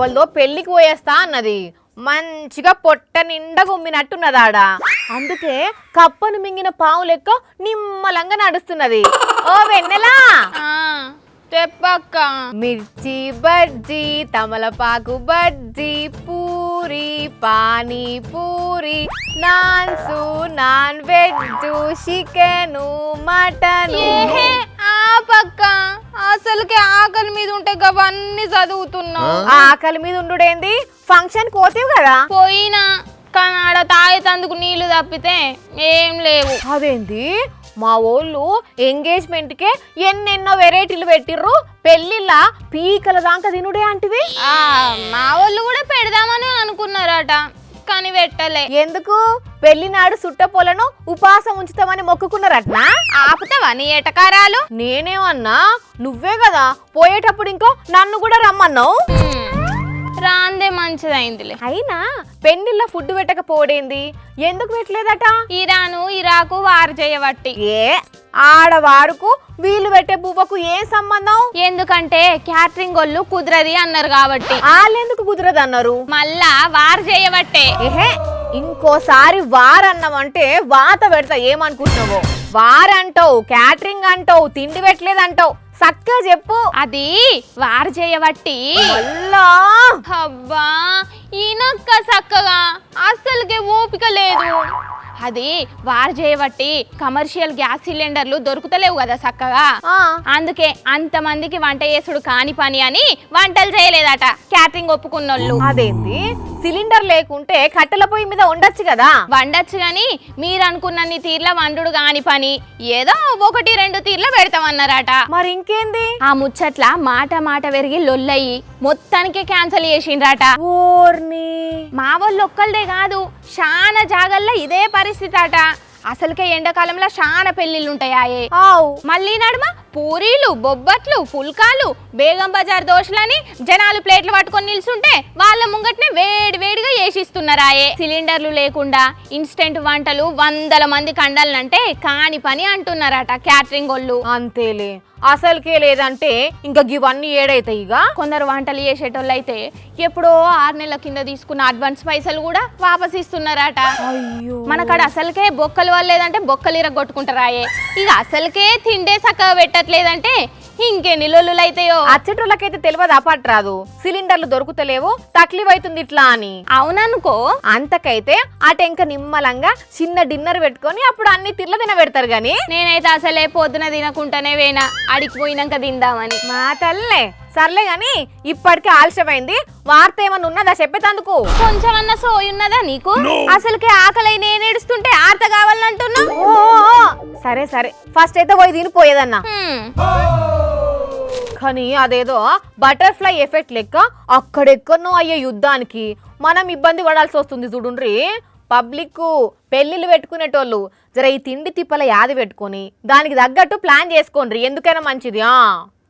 ఎవరిదో పెళ్లికి పోయేస్తా అన్నది. మంచిగా పొట్ట నిండా గుమ్మినట్టున్నదాడ. అందుకే కప్పను మింగిన పావు లెక్క నిమ్మలంగా నడుస్తున్నది. ఓ వెన్నెలా తెప్పక్క. మిర్చి బజ్జీ, తమలపాకు బజ్జీ, పూరి, పానీపూరి, నాన్సు, నాన్ వెజ్, చికెను, మటన్. పక్క అసలుకి ఆకలి మీద ఉంటే అవన్నీ చదువుతున్నావు. ఆకలి మీద ఉండుడేంది? ఫంక్షన్ పోతేవు కదా. పోయినా కానీ ఆడ తాగేతందుకు నీళ్లు తప్పితే ఏం లేవు. అదేంది? మా వాళ్ళు ఎంగేజ్మెంట్ కే ఎన్నెన్నో వెరైటీలు పెట్టిర్రు, పెళ్లిలా పీకల దాకా తినుడే అంటివి. మా వాళ్ళు కూడా పెడదామని అనుకున్నారట కానీ పెట్టలే. ఎందుకు? పెళ్లి నాడు సుట్టపోలను ఉపాసం ఉంచుతామని మొక్కుకున్నారట్నా? ఆపుతావా నీ ఎటకారాలు? నేనేమన్నా, నువ్వే కదా పోయేటప్పుడు ఇంకో నన్ను కూడా రమ్మన్నావు. రాందే మంచిదైందిలే. అయినా పెళ్లిలో ఫుడ్ పెట్టకపోవడేంది? ఎందుకు పెట్టలేదట? ఇరాను ఇరాకు వారు చేయబట్టి. ఏ ఆడవారుకు వీళ్ళు పెట్టే బువ్వకు ఏం సంబంధం? ఎందుకంటే క్యాటరింగ్ వాళ్ళు కుదరది అన్నారు కాబట్టి. వాళ్ళెందుకు కుదరదు అన్నారు? మళ్ళా వారు చేయబట్టే. ఏహే, ఇంకోసారి వారన్నామంటే వాత పెడతా. ఏమనుకుంటున్నావో? వారంటావు, క్యాటరింగ్ అంటావు, తిండి పెట్టలేదంటావు. చక్కగా చెప్పు. అది వారు చేయబట్టి. అబ్బా ఈనక్క చక్కగా అస్సలుకే ఓపిక లేదు. అది వారు చేయబట్టి కమర్షియల్ గ్యాస్ సిలిండర్లు దొరుకుతలేవు కదా చక్కగా. అందుకే అంతమందికి వంట చేసుడు కాని పని అని వంటలు చేయలేదట క్యాటరింగ్ ఒప్పుకున్నోళ్ళు. అదేంటి? సిలిండర్ లేకుంటే కట్టెల పొయ్యి మీద వండొచ్చు కదా. వండొచ్చు గాని మీరు అనుకున్నన్ని తీర్ల వండుడు కాని పని ఏదో 1-2 తీర్ల పెడతామన్నారట. మరి ఇంకేంది? ఆ ముచ్చట్ల మాట మాట పెరిగి లొల్లయి మొత్తానికే క్యాన్సిల్ చేసిండ్రట. ఓర్ని, మా వాళ్ళు ఒక్కళ్ళదే కాదు చాలా జాగల్లో ఇదే పరిస్థితి అట. అసలుకే ఎండాకాలంలో చాలా పెళ్లిళ్ళుంటాయే. మళ్ళీ నడుమ పూరీలు, బొబ్బట్లు, పుల్కాలు, బేగం బజార్ దోశలని జనాలు ప్లేట్లు పట్టుకొని నిల్చుంటే వాళ్ళ ముంగట్నే వేడి వేడిగా చేసిస్తున్నారాయే. సిలిండర్లు లేకుండా ఇన్స్టెంట్ వంటలు 100 మంది కండాలంటే కాని పని అంటున్నారట క్యాటరింగ్ వాళ్ళు. అంతేలే, అసలుకే లేదంటే ఇంకా ఇవన్నీ ఏడైతాయి. ఇక కొందరు వంటలు చేసేటోళ్ళు అయితే ఎప్పుడో 6 నెలల కింద తీసుకున్న అడ్వాన్స్ పైసలు కూడా వాపస్ ఇస్తున్నారట. మనకాడ అసలుకే బొక్కలు లేదంటే బొక్కలు ఇరగొట్టుకుంటారాయే. ఇక అసలుకే తిండే చక్కగా పెట్టట్లేదంటే ఇంకెన్ని లొల్లులు అయితాయో. అచ్చటోళ్ళకైతే తెలియదు, అపాట్ రాదు. సిలిండర్లు దొరుకుతలేవు, తక్లీఫ్ అవుతుంది ఇట్లా అని. అవుననుకో. అంతకైతే అటెంక నిమ్మలంగా చిన్న డిన్నర్ పెట్టుకొని అప్పుడు అన్ని తిర్ల తిన పెడతారు గాని. నేనైతే అసలే పొద్దున తినకుండానే వేనా అడిగి పోయినాక తిందామని. మా తల్లే, సర్లే గాని ఇప్పటికే ఆలస్యమైంది. వార్త ఏమన్నా ఉన్నదా చెప్పేతందుకు? కొంచెమన్నా సోయున్నదా నీకు? అసలుకే ఆకలి నేను ఏడుస్తుంటే ఆర్త కావాలంటున్నా. సరే సరే, ఫస్ట్ అయితే పోయి తినిపోయేదన్నా. కానీ అదేదో బటర్ఫ్లై ఎఫెక్ట్ లెక్క అక్కడెక్కడనో అయ్యే యుద్ధానికి మనం ఇబ్బంది పడాల్సి వస్తుంది. చూడుండ్రి, పబ్లిక్ పెళ్లిళ్ళు పెట్టుకునేటోళ్ళు జర ఈ తిండి తిప్పల యాది పెట్టుకొని దానికి తగ్గట్టు ప్లాన్ చేసుకోండి, ఎందుకైనా మంచిది.